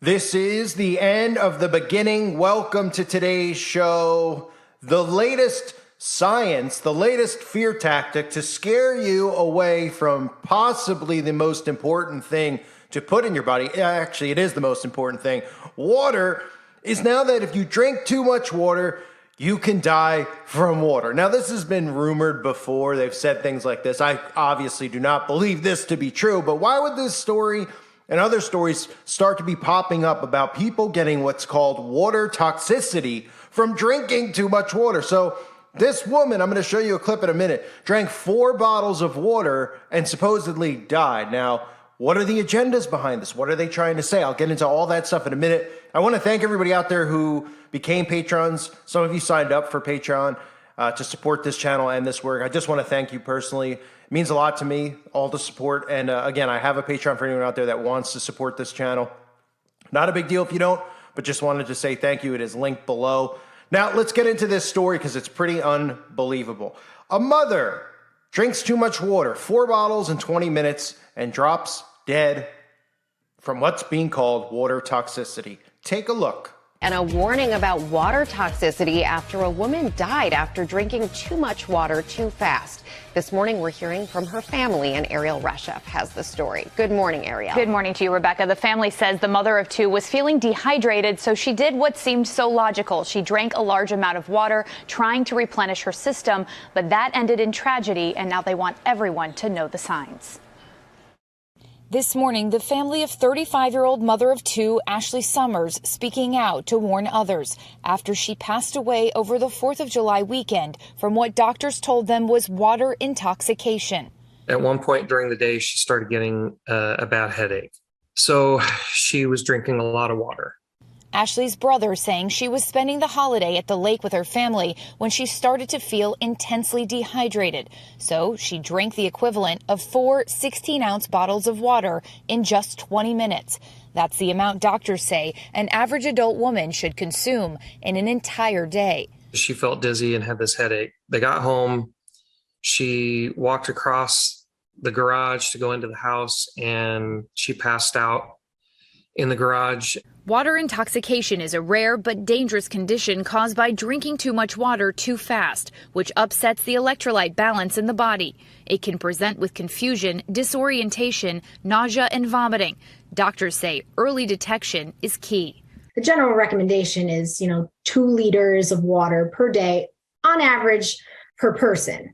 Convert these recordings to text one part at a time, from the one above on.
This is the end of the beginning. Welcome to today's show. The latest science, the latest fear tactic to scare you away from possibly the most important thing to put in your body. Actually, it is the most important thing. Water is now that if you drink too much water, you can die from water. Now, this has been rumored before. They've said things like this. I obviously do not believe this to be true, but why would this story and other stories start to be popping up about people getting what's called water toxicity from drinking too much water? So this woman, I'm going to show you a clip in a minute, drank 4 bottles of water and supposedly died. Now, what are the agendas behind this? What are they trying to say? I'll get into all that stuff in a minute. I want to thank everybody out there who became patrons. Some of you signed up for Patreon to support this channel and this work. I just want to thank you personally. It means a lot to me, all the support. And again, I have a Patreon for anyone out there that wants to support this channel. Not a big deal if you don't, but just wanted to say thank you. It is linked below. Now, let's get into this story because it's pretty unbelievable. A mother drinks too much water, 4 bottles in 20 minutes, and drops dead from what's being called water toxicity. Take a look. And a warning about water toxicity after a woman died after drinking too much water too fast. This morning, we're hearing from her family, and Ariel Reshef has the story. Good morning, Ariel. Good morning to you, Rebecca. The family says the mother of 2 was feeling dehydrated, so she did what seemed so logical. She drank a large amount of water, trying to replenish her system, but that ended in tragedy, and now they want everyone to know the signs. This morning, the family of 35-year-old mother of 2, Ashley Summers, speaking out to warn others after she passed away over the 4th of July weekend from what doctors told them was water intoxication. At one point during the day, she started getting a bad headache. So she was drinking a lot of water. Ashley's brother saying she was spending the holiday at the lake with her family when she started to feel intensely dehydrated. So she drank the equivalent of 4 16-ounce bottles of water in just 20 minutes. That's the amount doctors say an average adult woman should consume in an entire day. She felt dizzy and had this headache. They got home. She walked across the garage to go into the house, and she passed out in the garage. Water intoxication is a rare but dangerous condition caused by drinking too much water too fast, which upsets the electrolyte balance in the body. It can present with confusion, disorientation, nausea, and vomiting. Doctors say early detection is key. The general recommendation is, 2 liters of water per day on average per person.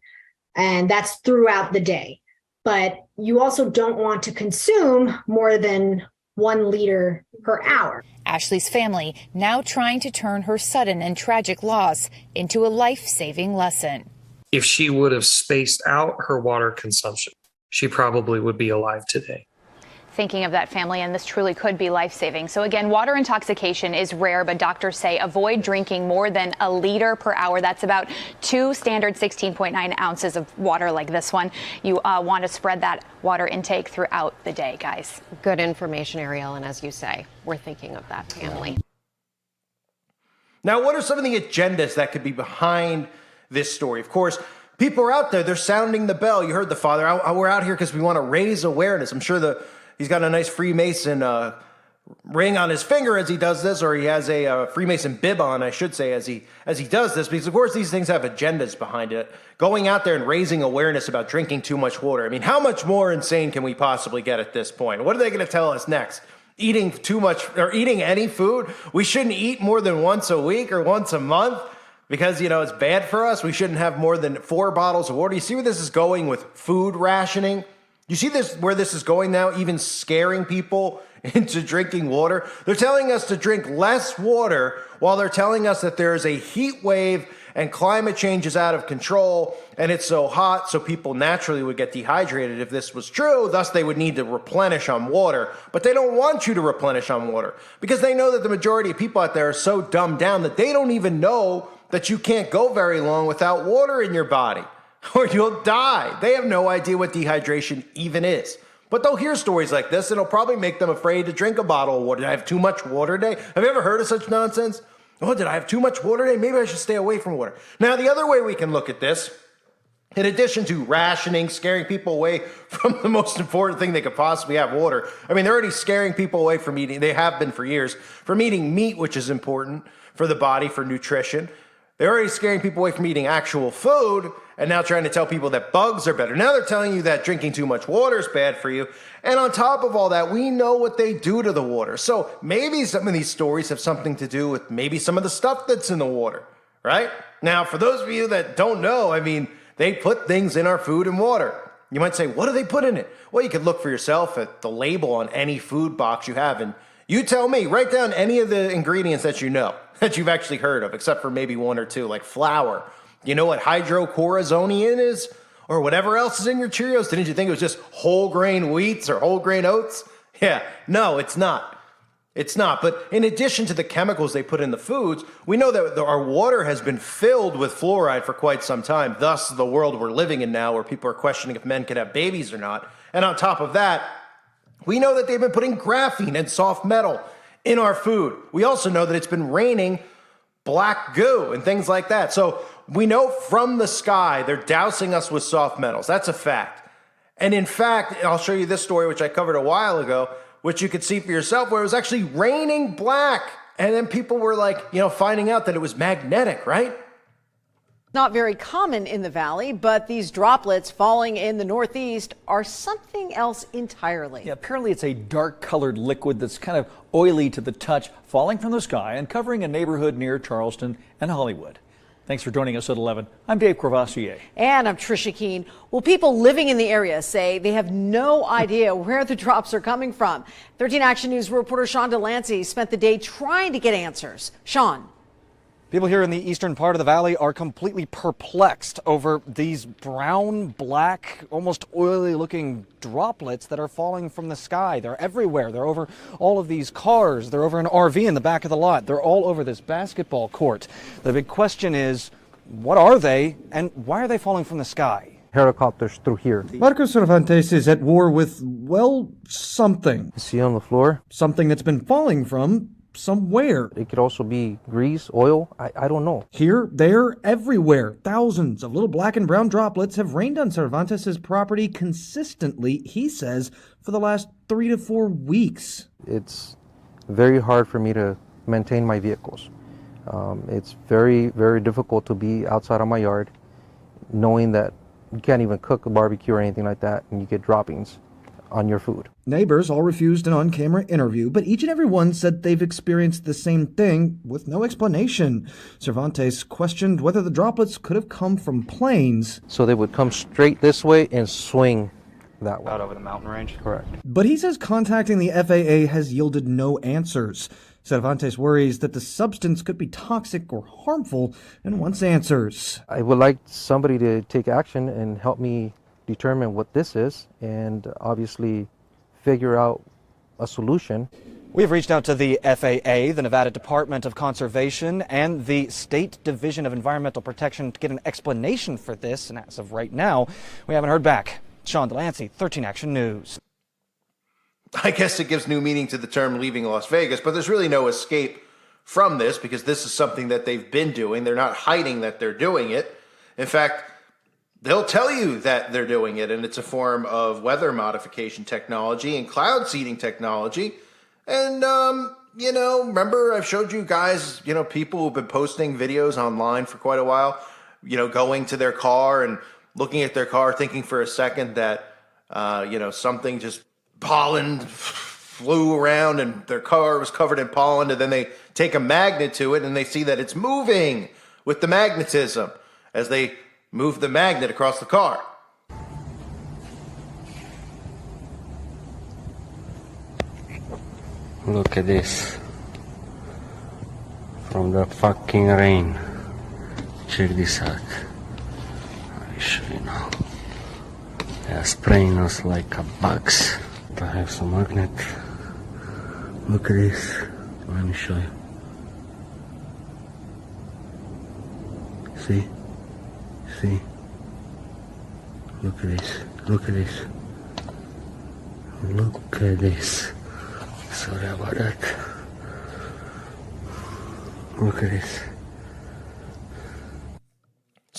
And that's throughout the day. But you also don't want to consume more than 1 liter per hour. Ashley's family now trying to turn her sudden and tragic loss into a life-saving lesson. If she would have spaced out her water consumption, she probably would be alive today. Thinking of that family, and this truly could be life-saving. So again, water intoxication is rare, but doctors say avoid drinking more than 1 liter per hour. That's about 2 standard 16.9 ounces of water like this one. You want to spread that water intake throughout the day, guys. Good information, Ariel, and as you say, we're thinking of that family. Now, what are some of the agendas that could be behind this story? Of course, people are out there, they're sounding the bell. You heard the father. We're out here because we want to raise awareness. I'm sure he's got a nice Freemason ring on his finger as he does this, or he has a Freemason bib on, I should say, as he does this, because of course these things have agendas behind it. Going out there and raising awareness about drinking too much water. I mean, how much more insane can we possibly get at this point? What are they going to tell us next? Eating too much, or eating any food? We shouldn't eat more than once a week or once a month because, it's bad for us. We shouldn't have more than 4 bottles of water. You see where this is going with food rationing? You see where this is going now, even scaring people into drinking water? They're telling us to drink less water while they're telling us that there is a heat wave and climate change is out of control and it's so hot, so people naturally would get dehydrated if this was true. Thus, they would need to replenish on water. But they don't want you to replenish on water because they know that the majority of people out there are so dumbed down that they don't even know that you can't go very long without water in your body, or you'll die. They have no idea what dehydration even is. But they'll hear stories like this, and it'll probably make them afraid to drink a bottle of water. Did I have too much water today? Have you ever heard of such nonsense? Oh, did I have too much water today? Maybe I should stay away from water. Now, the other way we can look at this In addition to rationing, scaring people away from the most important thing they could possibly have, water. I mean, they're already scaring people away from eating, they have been for years, from eating meat, which is important for the body, for nutrition. They're already scaring people away from eating actual food, and now trying to tell people that bugs are better. Now they're telling you that drinking too much water is bad for you. And on top of all that, we know what they do to the water. So maybe some of these stories have something to do with maybe some of the stuff that's in the water, right? Now, for those of you that don't know, I mean, they put things in our food and water. You might say, what do they put in it? Well, you could look for yourself at the label on any food box you have, and you tell me, write down any of the ingredients that you know, that you've actually heard of, except for maybe one or two, like flour. You know what hydrocortisone is? Or whatever else is in your Cheerios? Didn't you think it was just whole grain wheats or whole grain oats? Yeah, no, it's not. It's not. But in addition to the chemicals they put in the foods, we know that our water has been filled with fluoride for quite some time. Thus, the world we're living in now, where people are questioning if men can have babies or not. And on top of that, we know that they've been putting graphene and soft metal in our food. We also know that it's been raining black goo and things like that. So we know from the sky, they're dousing us with soft metals. That's a fact. And in fact, I'll show you this story, which I covered a while ago, which you could see for yourself, where it was actually raining black. And then people were like, finding out that it was magnetic, right? Not very common in the valley, but these droplets falling in the northeast are something else entirely. Yeah, apparently it's a dark colored liquid that's kind of oily to the touch, falling from the sky and covering a neighborhood near Charleston and Hollywood. Thanks for joining us at 11. I'm Dave Courvoisier. And I'm Trisha Keene. Well, people living in the area say they have no idea where the drops are coming from. 13 Action News reporter Sean Delancey spent the day trying to get answers. Sean. People here in the eastern part of the valley are completely perplexed over these brown, black, almost oily looking droplets that are falling from the sky. They're everywhere. They're over all of these cars. They're over an RV in the back of the lot. They're all over this basketball court. The big question is, what are they and why are they falling from the sky? Helicopters through here. Marcos Cervantes is at war with, well, something. You see on the floor? Something that's been falling from somewhere. It could also be grease, oil, I don't know. Here, there, everywhere. Thousands of little black and brown droplets have rained on Cervantes' property consistently, he says, for the last 3 to 4 weeks. It's very hard for me to maintain my vehicles. It's very, very difficult to be outside of my yard knowing that you can't even cook a barbecue or anything like that and you get droppings on your food. Neighbors all refused an on-camera interview, but each and every one said they've experienced the same thing with no explanation. Cervantes questioned whether the droplets could have come from planes. So they would come straight this way and swing that way. Out over the mountain range? Correct. But he says contacting the FAA has yielded no answers. Cervantes worries that the substance could be toxic or harmful and wants answers. I would like somebody to take action and help me determine what this is and obviously figure out a solution. We've reached out to the FAA, the Nevada Department of Conservation, and the State Division of Environmental Protection to get an explanation for this, and as of right now, we haven't heard back. Sean Delancey, 13 Action News. I guess it gives new meaning to the term leaving Las Vegas, but there's really no escape from this because this is something that they've been doing. They're not hiding that they're doing it. In fact, they'll tell you that they're doing it, and it's a form of weather modification technology and cloud seeding technology. And, remember I've showed you guys, people who've been posting videos online for quite a while, going to their car and looking at their car, thinking for a second that, something just pollen flew around and their car was covered in pollen, and then they take a magnet to it and they see that it's moving with the magnetism as they move the magnet across the car. Look at this. From the fucking rain. Check this out. I'll show you now. They are spraying us like a bugs. I have some magnet. Look at this. Let me show you. See? See? Look at this. Look at this. Look at this. Sorry about that. Look at this.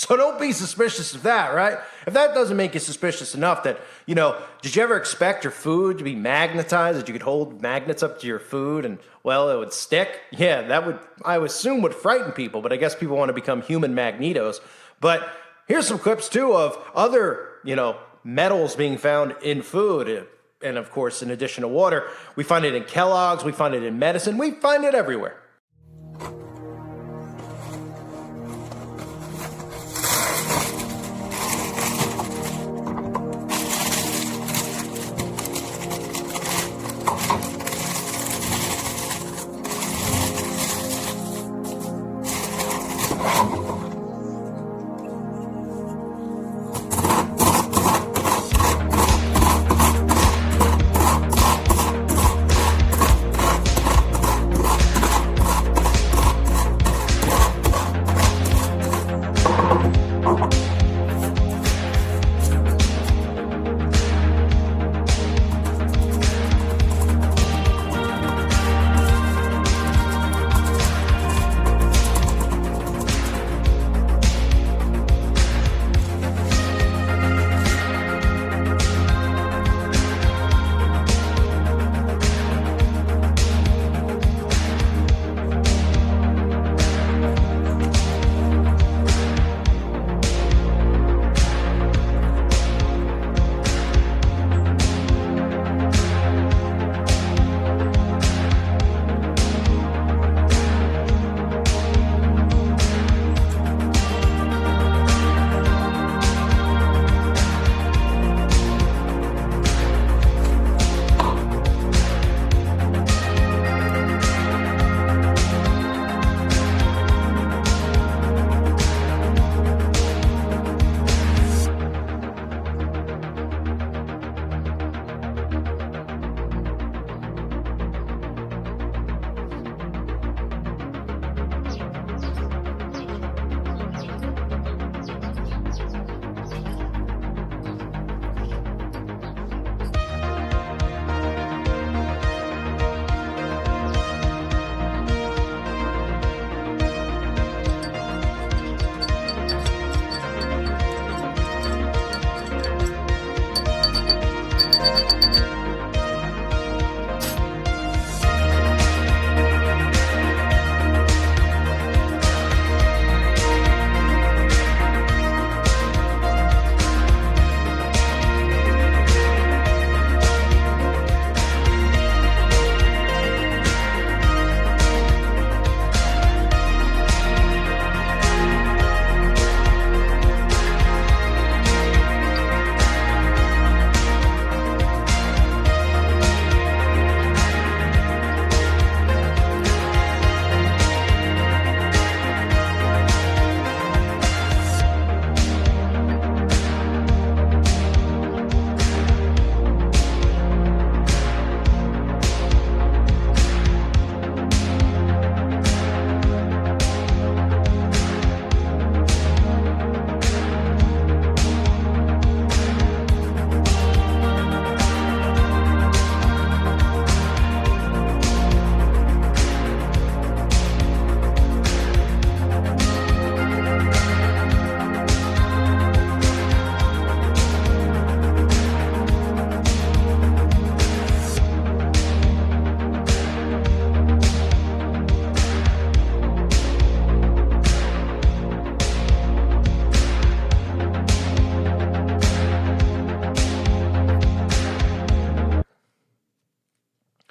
So don't be suspicious of that, right? If that doesn't make you suspicious enough that, did you ever expect your food to be magnetized, that you could hold magnets up to your food and, well, it would stick? Yeah, that would, I would assume, would frighten people, but I guess people want to become human magnetos. But here's some clips, too, of other, metals being found in food. And, of course, in addition to water, we find it in Kellogg's, we find it in medicine, we find it everywhere.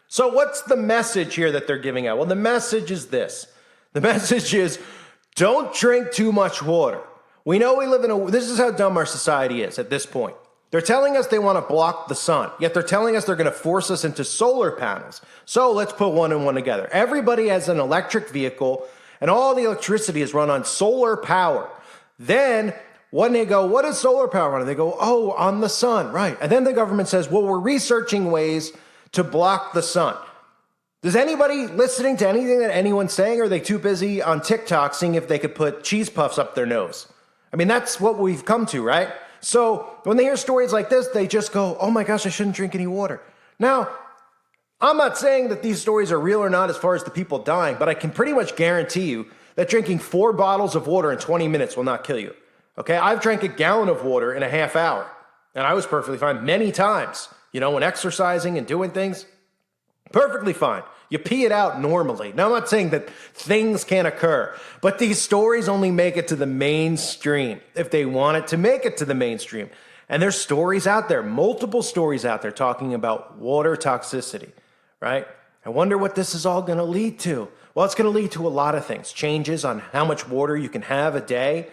So what's the message here that they're giving out? Well, the message is this. The message is don't drink too much water. We know we live in this is how dumb our society is at this point. They're telling us they want to block the sun, yet they're telling us they're going to force us into solar panels. So let's put one and one together. Everybody has an electric vehicle, and all the electricity is run on solar power. Then when they go, what is solar power on? They go, oh, on the sun, right. And then the government says, well, we're researching ways to block the sun. Does anybody listening to anything that anyone's saying, or are they too busy on TikTok seeing if they could put cheese puffs up their nose? I mean, that's what we've come to, right? So when they hear stories like this, they just go, oh my gosh, I shouldn't drink any water. Now, I'm not saying that these stories are real or not as far as the people dying, but I can pretty much guarantee you that drinking 4 bottles of water in 20 minutes will not kill you. Okay, I've drank a gallon of water in a half hour, and I was perfectly fine many times. You know, when exercising and doing things, perfectly fine. You pee it out normally. Now, I'm not saying that things can't occur, but these stories only make it to the mainstream if they want it to make it to the mainstream. And there's stories out there, multiple stories out there talking about water toxicity, right? I wonder what this is all going to lead to. Well, it's going to lead to a lot of things. Changes on how much water you can have a day,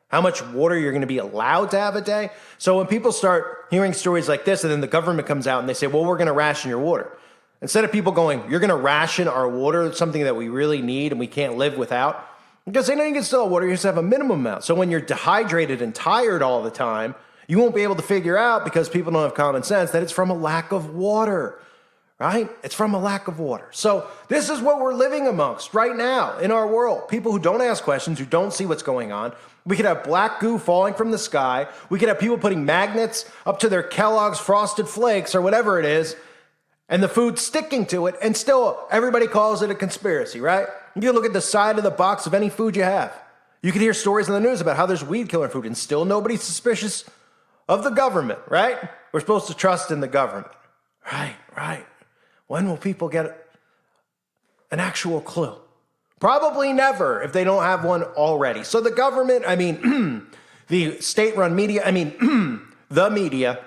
how much water you're going to be allowed to have a day. So when people start hearing stories like this, and then the government comes out and they say, well, we're going to ration your water. Instead of people going, you're going to ration our water, something that we really need and we can't live without, because they know you can still have water, you just have a minimum amount. So when you're dehydrated and tired all the time, you won't be able to figure out, because people don't have common sense, that it's from a lack of water, right? It's from a lack of water. So this is what we're living amongst right now in our world. People who don't ask questions, who don't see what's going on. We could have black goo falling from the sky. We could have people putting magnets up to their Kellogg's Frosted Flakes or whatever it is, and the food sticking to it, and still everybody calls it a conspiracy, right? You can look at the side of the box of any food you have. You can hear stories in the news about how there's weed killer food, and still nobody's suspicious of the government, right? We're supposed to trust in the government. Right. When will people get an actual clue? Probably never, if they don't have one already. So the government, the state-run media, the media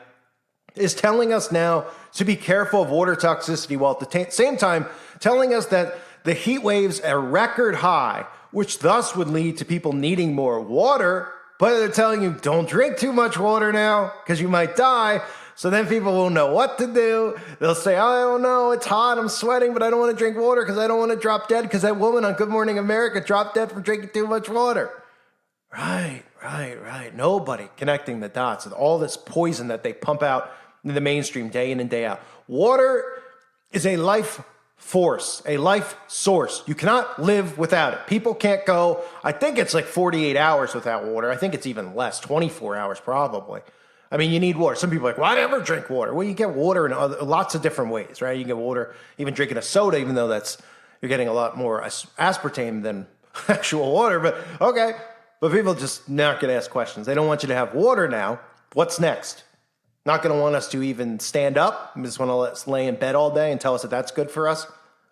is telling us now to be careful of water toxicity, while at the same time telling us that the heat waves are record high, which thus would lead to people needing more water. But they're telling you, don't drink too much water now because you might die. So then people won't know what to do. They'll say, I don't know, it's hot, I'm sweating, but I don't want to drink water because I don't want to drop dead, because that woman on Good Morning America dropped dead from drinking too much water. Right. Nobody connecting the dots with all this poison that they pump out in the mainstream day in and day out. Water is a life force, a life source. You cannot live without it. People can't go, I think it's like 48 hours without water. I think it's even less, 24 hours probably. You need water. Some people are like, well, I never drink water. Well, you get water in lots of different ways, right? You can get water even drinking a soda, even though you're getting a lot more aspartame than actual water. But okay. But people just not going to ask questions. They don't want you to have water now. What's next? Not going to want us to even stand up. They just want to let us lay in bed all day and tell us that that's good for us.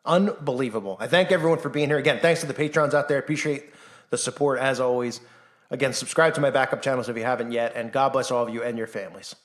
Unbelievable. I thank everyone for being here. Again, thanks to the patrons out there. I appreciate the support as always. Again, subscribe to my backup channels if you haven't yet, and God bless all of you and your families.